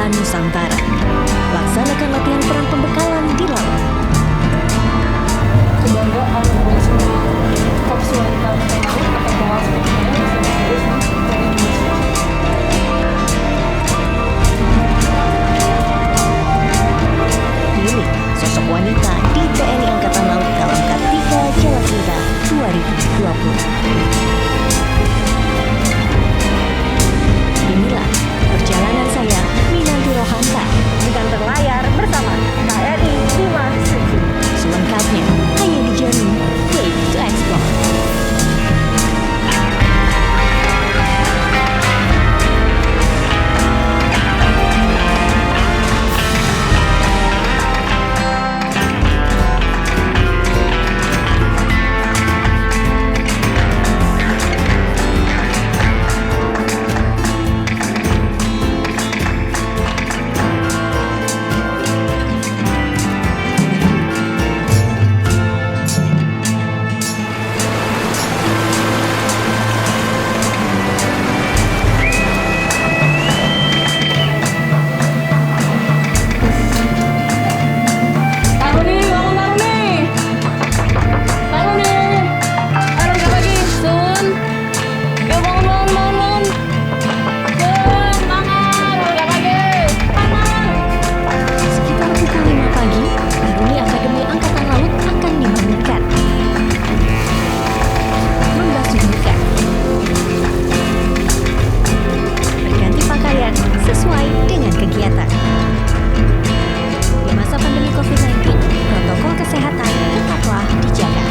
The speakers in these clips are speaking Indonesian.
Kepulauan Nusantara. Laksanakan latihan perang pembekalan di laut. Kebanggaan Korps Wanita Angkatan Laut atau Kowas Pilih sosok wanita di TNI Angkatan Laut dalam K3 Jalakita 2020. Inilah perjalanan saya, Minanti Rohanta, Ganteng layar bersama KRI Bima Suci. selengkapnya hanya di Journey Way to Explore. Sekitar pukul 5 pagi, Taruni Akademi Angkatan Laut akan dibangunkan. Membasuh muka, berganti pakaian sesuai dengan kegiatan. Di masa pandemi COVID-19, protokol kesehatan tetaplah dijaga.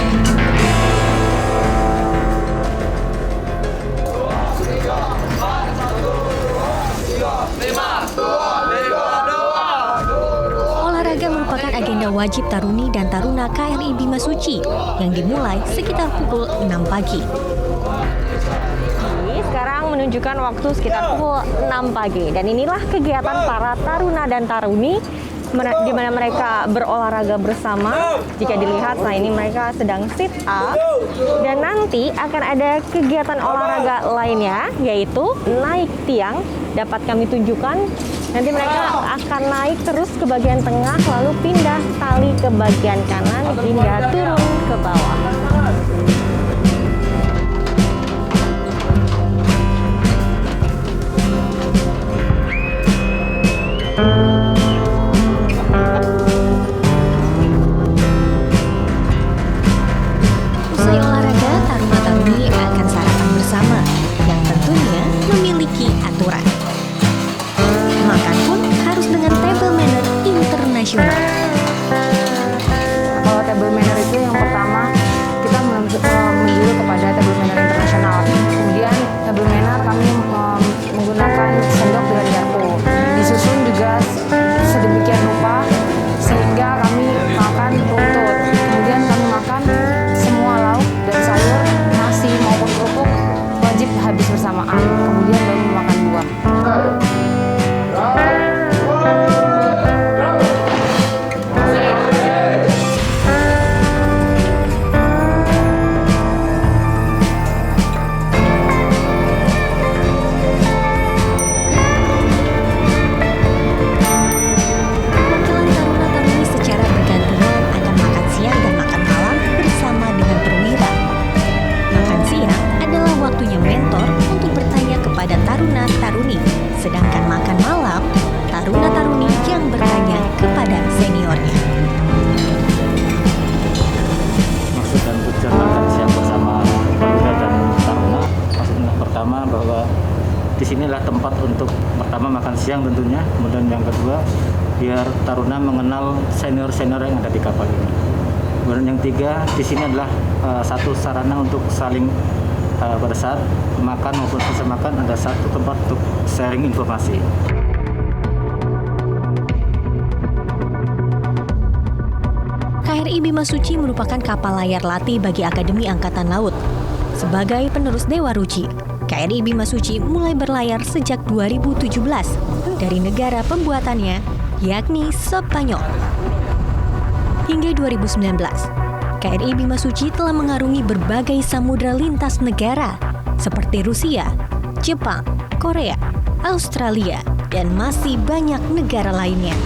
Olahraga merupakan agenda wajib Taruni dan Taruna KRI Bima Suci yang dimulai sekitar pukul 6 pagi. Sekarang menunjukkan waktu sekitar pukul 6 pagi dan inilah kegiatan para taruna dan taruni di mana mereka berolahraga bersama. Jika dilihat, nah ini mereka sedang sit up dan nanti akan ada kegiatan olahraga lainnya yaitu naik tiang. Dapat kami tunjukkan nanti mereka akan naik terus ke bagian tengah lalu pindah tali ke bagian kanan hingga turun ke bawah. Usai olahraga, taruna-taruni akan sarapan bersama yang tentunya memiliki aturan. Makan pun harus dengan table manner internasional. Kalau table manner itu yang pertama kita menuju kepada table manner internasional. Kemudian table manner kami menggunakan sendok dengan garpu. Disusun juga sedemikian rupa sehingga kami makan runtut. Kemudian kami makan semua lauk dan sayur, nasi maupun kerupuk wajib habis bersamaan. Kemudian baru memakan buah. Perwakilan taruna-taruni secara bergantian akan makan siang dan makan malam bersama dengan perwira. Makan siang adalah waktunya mentor untuk bertanya kepada taruna-taruni, sedangkan makan malam, taruna-taruni yang bertanya kepada seniornya. Maksud dan tujuan makan siang bersama perwira dan taruna, maksudnya pertama bahwa disinilah tempat untuk pertama makan siang tentunya, kemudian yang kedua biar taruna mengenal senior-senior yang ada di kapal ini. Kemudian yang tiga, di sini adalah satu sarana untuk saling pada saat makan maupun selesai makan ada satu tempat untuk sharing informasi. KRI Bima Suci merupakan kapal layar latih bagi Akademi Angkatan Laut. Sebagai penerus Dewa Ruci, KRI Bima Suci mulai berlayar sejak 2017 dari negara pembuatannya, yakni Spanyol. Hingga 2019, KRI Bima Suci telah mengarungi berbagai samudra lintas negara seperti Rusia, Jepang, Korea, Australia, dan masih banyak negara lainnya.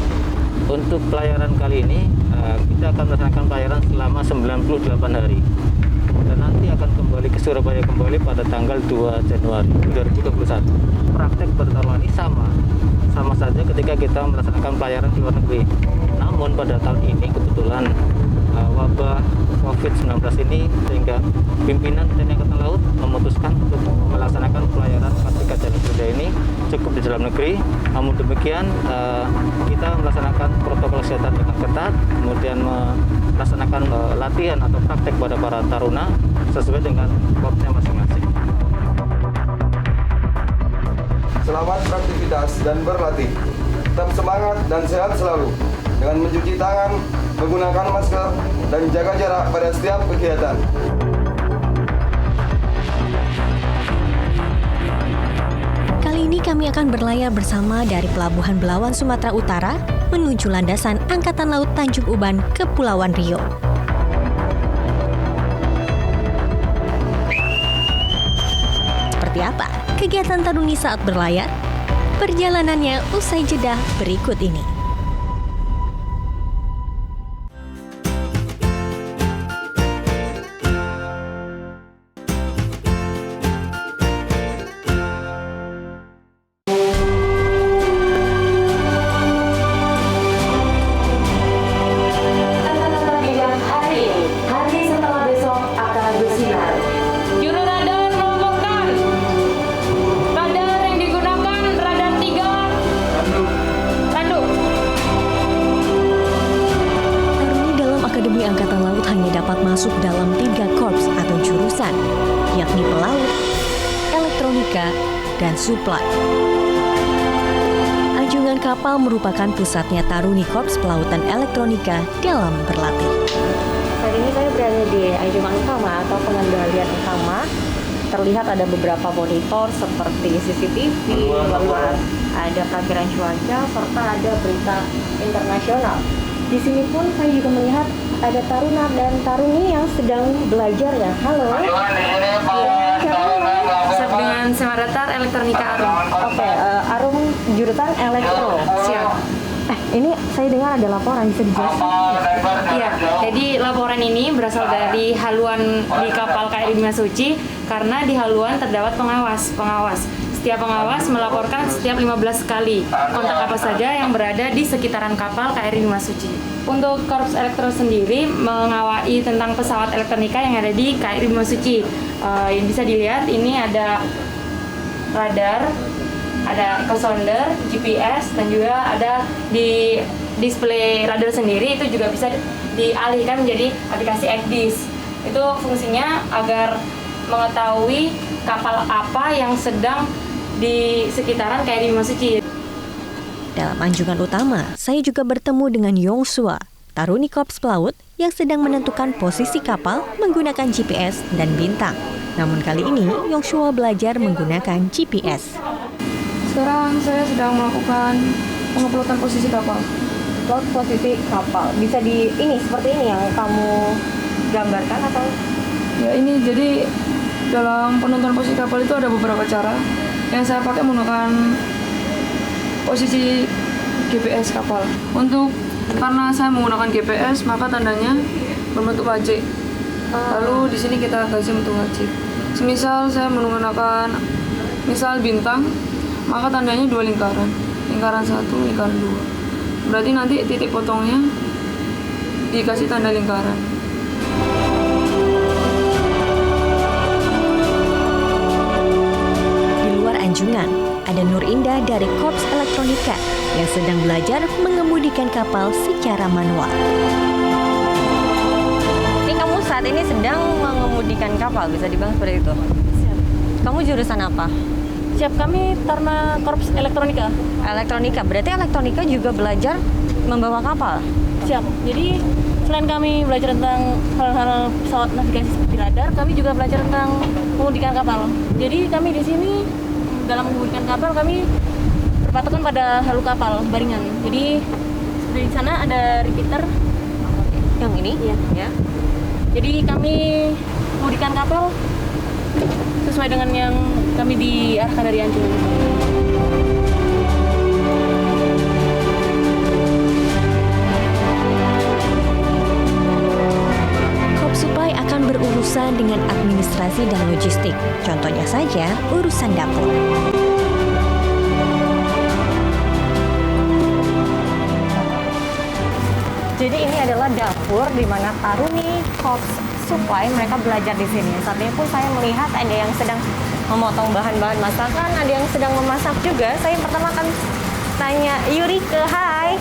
Untuk pelayaran kali ini, kita akan melaksanakan pelayaran selama 98 hari. Dan nanti akan kembali ke Surabaya kembali pada tanggal 2 Januari 2021. Praktek pertarungan ini sama saja ketika kita melaksanakan pelayaran di luar negeri. Namun pada tahun ini kebetulan wabah COVID-19 ini sehingga pimpinan TNI Angkatan Laut memutuskan untuk melaksanakan pelayaran Kartika Jalan Kerja ini cukup di dalam negeri. Namun demikian kita melaksanakan protokol kesehatan dengan ketat, kemudian melaksanakan latihan atau praktek pada para taruna sesuai dengan korpsnya masing-masing. Selamat beraktivitas dan berlatih. Tetap semangat dan sehat selalu dengan mencuci tangan, menggunakan masker, dan jaga jarak pada setiap kegiatan. Kali ini kami akan berlayar bersama dari Pelabuhan Belawan, Sumatera Utara menuju landasan Angkatan Laut Tanjung Uban, Kepulauan Riau. Seperti apa kegiatan Taruni saat berlayar? Perjalanannya usai jeda berikut ini. Angkatan Laut hanya dapat masuk dalam 3 korps atau jurusan, yakni pelaut, elektronika, dan suplai. Anjungan kapal merupakan pusatnya Taruni Korps Pelautan Elektronika dalam berlatih. Saat ini saya berada di anjungan utama atau pengendalian utama. Terlihat ada beberapa monitor seperti CCTV, lalu ada perakiran cuaca, serta ada berita internasional. Di sini pun saya juga melihat ada taruna dan taruni yang sedang belajar ya. Halo. Dengan Semadatar Elektronika Arum. Oke, Arum jurusan elektro. Siap. Ini saya dengar ada laporan, bisa dijelaskan? Iya, jadi laporan ini berasal dari haluan di kapal KRI Bima Suci karena di haluan terdapat pengawas. Setiap pengawas melaporkan setiap 15 kali kontak apa saja yang berada di sekitaran kapal KRI Bima Suci. Untuk Korps Elektro sendiri mengawai tentang pesawat elektronika yang ada di KRI Bima Suci. Yang bisa dilihat ini ada radar, ada echo sounder, GPS, dan juga ada di display radar sendiri itu juga bisa dialihkan menjadi aplikasi ECDIS. Itu fungsinya agar mengetahui kapal apa yang sedang di sekitaran KRI Bima Suci. Dalam anjungan utama, saya juga bertemu dengan Yongsua, Taruni Korps Pelaut yang sedang menentukan posisi kapal menggunakan GPS dan bintang. Namun kali ini, Yongsua belajar menggunakan GPS. Sekarang saya sedang melakukan penguploadan posisi kapal. Plot posisi kapal. Bisa di ini seperti ini yang kamu gambarkan atau? Ya ini jadi dalam penentuan posisi kapal itu ada beberapa cara. Yang saya pakai menggunakan posisi GPS kapal. Karena saya menggunakan GPS, maka tandanya berbentuk wajik. Lalu di sini kita kasih bentuk wajik. Semisal saya menggunakan bintang, maka tandanya 2 lingkaran. Lingkaran 1, lingkaran 2. Berarti nanti titik potongnya dikasih tanda lingkaran. Anjungan, ada Nur Indah dari Korps Elektronika yang sedang belajar mengemudikan kapal secara manual. Ini kamu saat ini sedang mengemudikan kapal, bisa dibilang seperti itu? Siap. Kamu jurusan apa? Siap, kami Taruna Korps Elektronika. Elektronika, berarti elektronika juga belajar membawa kapal? Siap, jadi selain kami belajar tentang hal-hal pesawat navigasi seperti radar, kami juga belajar tentang mengemudikan kapal. Jadi kami di sini dalam mengemudikan kapal kami berpatokan pada halu kapal baringan. Jadi di sana ada repeater. Yang ini? Iya. Ya. Jadi kami mengemudikan kapal sesuai dengan yang kami diarahkan dari anjungan. berurusan dengan administrasi dan logistik. Contohnya saja urusan dapur. Jadi ini adalah dapur di mana Taruni Corps Supply mereka belajar di sini. Saat ini pun saya melihat ada yang sedang memotong bahan-bahan masakan, ada yang sedang memasak juga. Saya pertama akan tanya Yurike, hai.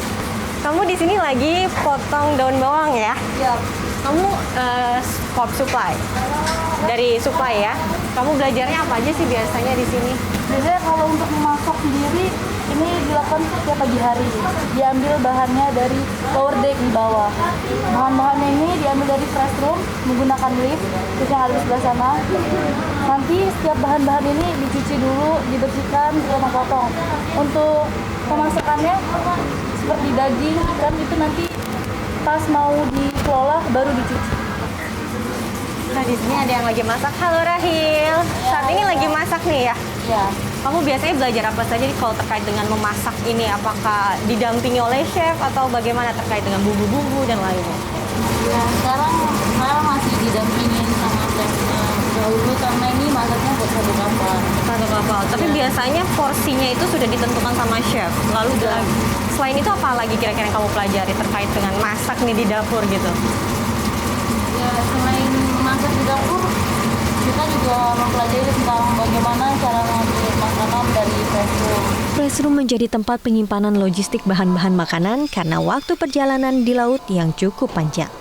Kamu di sini lagi potong daun bawang ya? Iya. Kamu Corps Supply dari supply ya? Kamu belajarnya apa aja sih biasanya di sini? Biasanya kalau untuk memasak sendiri ini dilakukan setiap pagi hari. Diambil bahannya dari lower deck di bawah. Bahan-bahannya ini diambil dari press room menggunakan lift, terus yang ada di sebelah sana. Nanti setiap bahan-bahan ini dicuci dulu, dibersihkan, sebelum potong. Untuk pemasakannya seperti daging, ikan itu nanti pas mau dikelola baru dicuci. Nah di sini ada yang lagi masak. Halo Rahil. Saat ini lagi masak nih ya? Ya. Kamu biasanya belajar apa saja nih kalau terkait dengan memasak ini? Apakah didampingi oleh chef atau bagaimana terkait dengan bumbu-bumbu dan lainnya? Ya, sekarang saya masih didampingin sama chefnya. Dahulu karena ini masaknya buat satu kapal. Satu kapal. Tapi biasanya porsinya itu sudah ditentukan sama chef. Lalu selain itu apa lagi kira-kira yang kamu pelajari terkait dengan masak nih di dapur gitu? Ya, selain masak di dapur, kita juga mempelajari tentang bagaimana cara mengambil makanan dari press room. Press room menjadi tempat penyimpanan logistik bahan-bahan makanan karena waktu perjalanan di laut yang cukup panjang.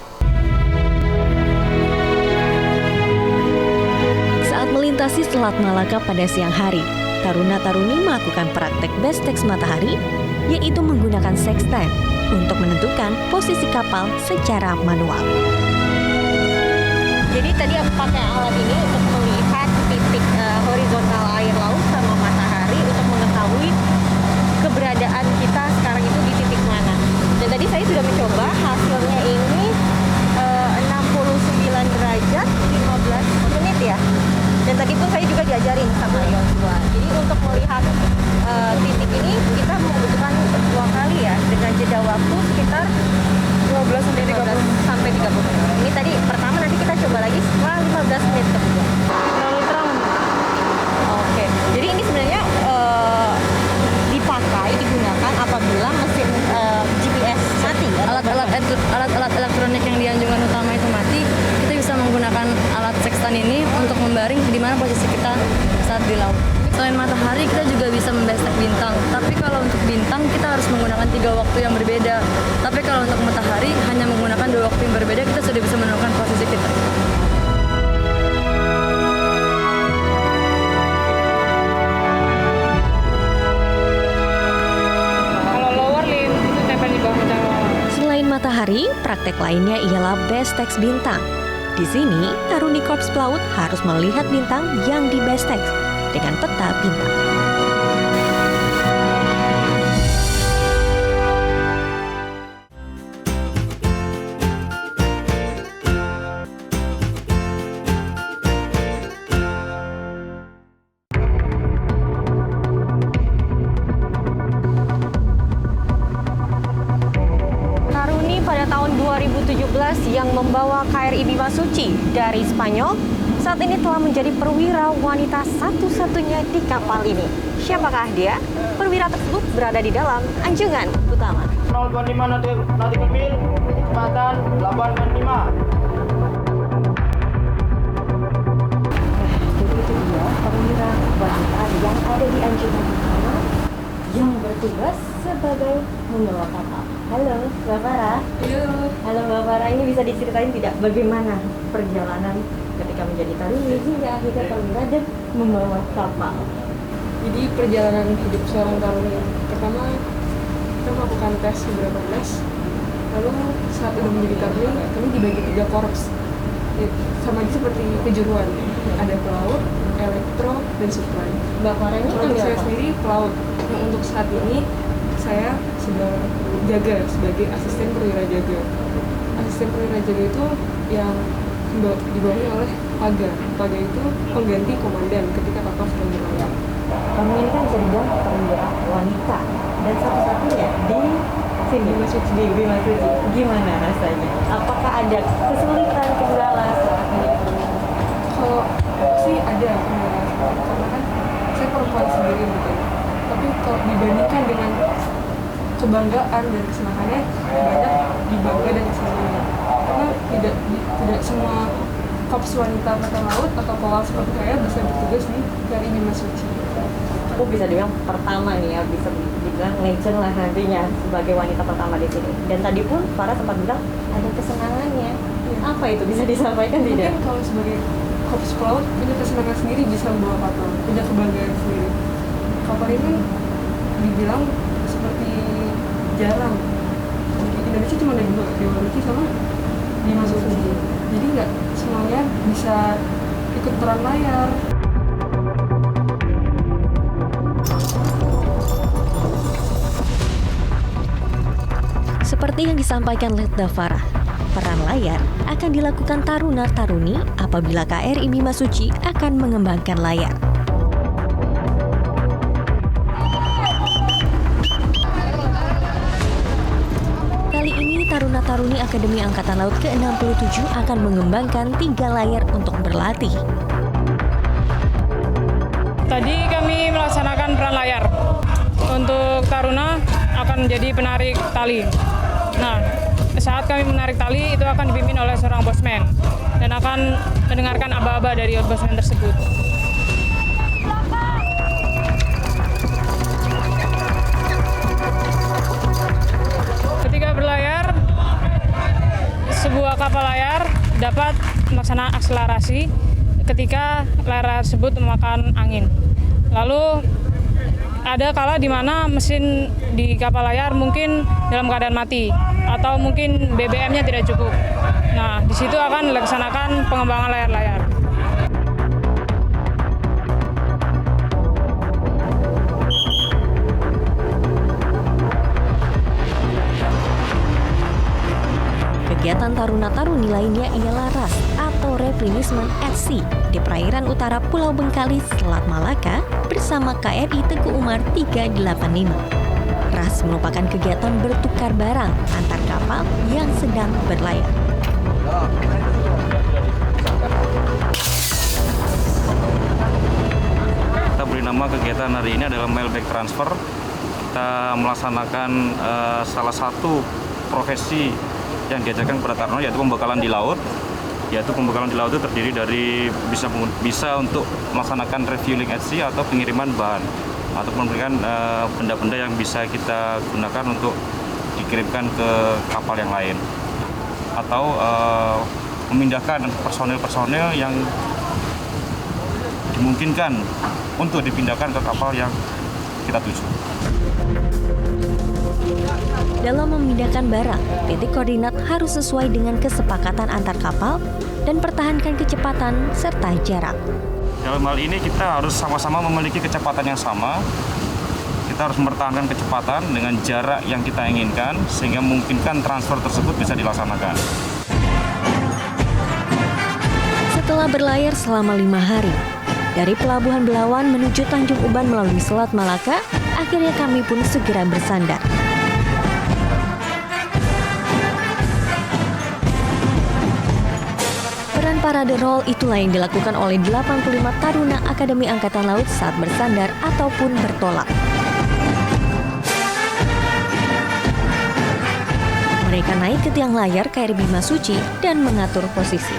Saat melintasi Selat Malaka pada siang hari, Taruna-Taruni melakukan praktek bestex matahari, yaitu menggunakan sextant untuk menentukan posisi kapal secara manual. Jadi tadi aku pakai alat ini untuk melihat titik horizontal air laut sama matahari untuk mengetahui keberadaan kita sekarang itu di titik mana. Dan tadi saya sudah mencoba, hasilnya ini 69 derajat 15 menit ya. Dan tadi pun saya juga diajarin sama Yosua. Jadi untuk melihat titik ini kita membutuhkan 2 kali ya dengan jeda waktu sekitar 12 sampai 30 menit. Ini tadi pertama, nanti kita coba lagi setelah 15 menit kemudian. Terlalu terang. Oke. Jadi ini sebenarnya digunakan apabila mesin GPS mati. Alat elektronik yang di anjungan utama itu mati, kita bisa menggunakan alat sextant ini untuk membaring di mana posisi kita saat di laut. Selain matahari, kita juga bisa membestek bintang. Tapi kalau untuk bintang, kita harus menggunakan 3 waktu yang berbeda. Tapi kalau untuk matahari, hanya menggunakan 2 waktu yang berbeda, kita sudah bisa menemukan posisi kita. Kalau lower lim itu tempel di bawah bawah. Selain matahari, praktek lainnya ialah bestex bintang. Di sini, Taruni Korps Pelaut harus melihat bintang yang di bestex dengan peta bintang. Taruni pada tahun 2017 yang membawa KRI Bimasuci dari Spanyol saat ini telah menjadi perwira wanita satu-satunya di kapal ini. Siapakah dia? Perwira tersebut berada di dalam anjungan utama. 025 nautical mil, kecepatan 8.5. Jadi itu dia perwira wanita yang ada di anjungan utama yang bertugas sebagai membawa kapal. Halo, Mbak Farah. Halo Mbak Farah, ini bisa diceritain tidak bagaimana perjalanan ketika menjadi taruni hingga akhirnya perwira dan membawa kapal? Jadi perjalanan hidup seorang taruni, pertama kita melakukan tes, beberapa tes. Lalu saat udah menjadi taruni, kami dibagi 3 korps. Sama aja seperti kejuruan, ada pelaut, elektro, dan supply. Mbak Farah ini Kalau ambil saya apa? sendiri pelaut. Nah, untuk saat ini saya sedang jaga sebagai asisten perwira jaga. Asisten perwira jaga itu yang dibawahi oleh Paga. Paga itu pengganti komandan ketika kapal sedang berlayar. Kamu ini kan bisa dibilang perwira wanita dan satu-satunya di sini di Bimasuci. Gimana rasanya? Apakah ada kesulitan kendala saat ini? Kalau sih ada karena kan saya perempuan sendiri gitu. Tapi kalau dibandingkan dengan kebanggaan dan kesenangannya, banyak dibangga dan kesenangannya. Karena tidak semua korps wanita angkatan laut atau pawal seperti saya bisa bertugas di KRI Bima Suci. Aku bisa dibilang pertama nih ya, bisa dibilang legend lah nantinya sebagai wanita pertama di sini. Dan tadi pun Farah sempat bilang ada kesenangannya. Apa itu, bisa disampaikan tidak? Mungkin kalau sebagai korps pelaut punya kesenangan sendiri, bisa membawa kapal, punya kebanggaan sendiri. Kapal ini dibilang seperti jarang. Di Indonesia cuma ada 2, Dewa Ruci sama Bima Suci. Jadi nggak semuanya bisa ikut peran layar. Seperti yang disampaikan Letda Farah, peran layar akan dilakukan taruna-taruni apabila KRI Bima Suci akan mengembangkan layar. Kali ini taruna-taruni Akademi Angkatan Laut ke-67 akan mengembangkan 3 layar untuk berlatih. Tadi kami melaksanakan peran layar. Untuk taruna akan menjadi penarik tali. Nah, saat kami menarik tali itu akan dipimpin oleh seorang bosman dan akan mendengarkan aba-aba dari bosman tersebut. Ketika berlayar, sebuah kapal layar dapat melaksanakan akselerasi ketika layar tersebut memakan angin. Lalu ada kala di mana mesin di kapal layar mungkin dalam keadaan mati atau mungkin BBM-nya tidak cukup. Nah, di situ akan dilaksanakan pengembangan layar-layar. Kegiatan taruna-taruni lainnya ialah RAS atau Replenishment at Sea di perairan utara Pulau Bengkalis, Selat Malaka bersama KRI Teguh Umar 385. RAS merupakan kegiatan bertukar barang antar kapal yang sedang berlayar. Kita beri nama kegiatan hari ini adalah mailback transfer. Kita melaksanakan salah satu profesi yang diajarkan kepada taruna, yaitu pembekalan di laut. Yaitu pembekalan di laut itu terdiri dari bisa untuk melaksanakan refueling at sea atau pengiriman bahan atau memberikan benda-benda yang bisa kita gunakan untuk dikirimkan ke kapal yang lain atau memindahkan personil-personil yang dimungkinkan untuk dipindahkan ke kapal yang kita tuju. Dalam memindahkan barang, titik koordinat harus sesuai dengan kesepakatan antar kapal dan pertahankan kecepatan serta jarak. Dalam hal ini kita harus sama-sama memiliki kecepatan yang sama. Kita harus mempertahankan kecepatan dengan jarak yang kita inginkan sehingga memungkinkan transfer tersebut bisa dilaksanakan. Setelah berlayar selama 5 hari, dari Pelabuhan Belawan menuju Tanjung Uban melalui Selat Malaka, akhirnya kami pun segera bersandar. Peran parade roll itulah yang dilakukan oleh 85 taruna Akademi Angkatan Laut saat bersandar ataupun bertolak. Mereka naik ke tiang layar KRI Bima Suci dan mengatur posisi.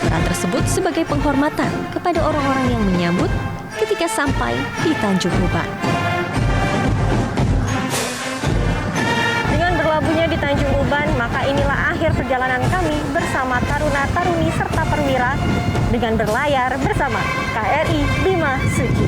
Peran tersebut sebagai penghormatan kepada orang-orang yang menyambut ketika sampai di Tanjung Uban. Dengan berlabuhnya di Tanjung Uban, maka inilah akhir perjalanan kami bersama taruna-taruni serta perwira dengan berlayar bersama KRI Bima Suci.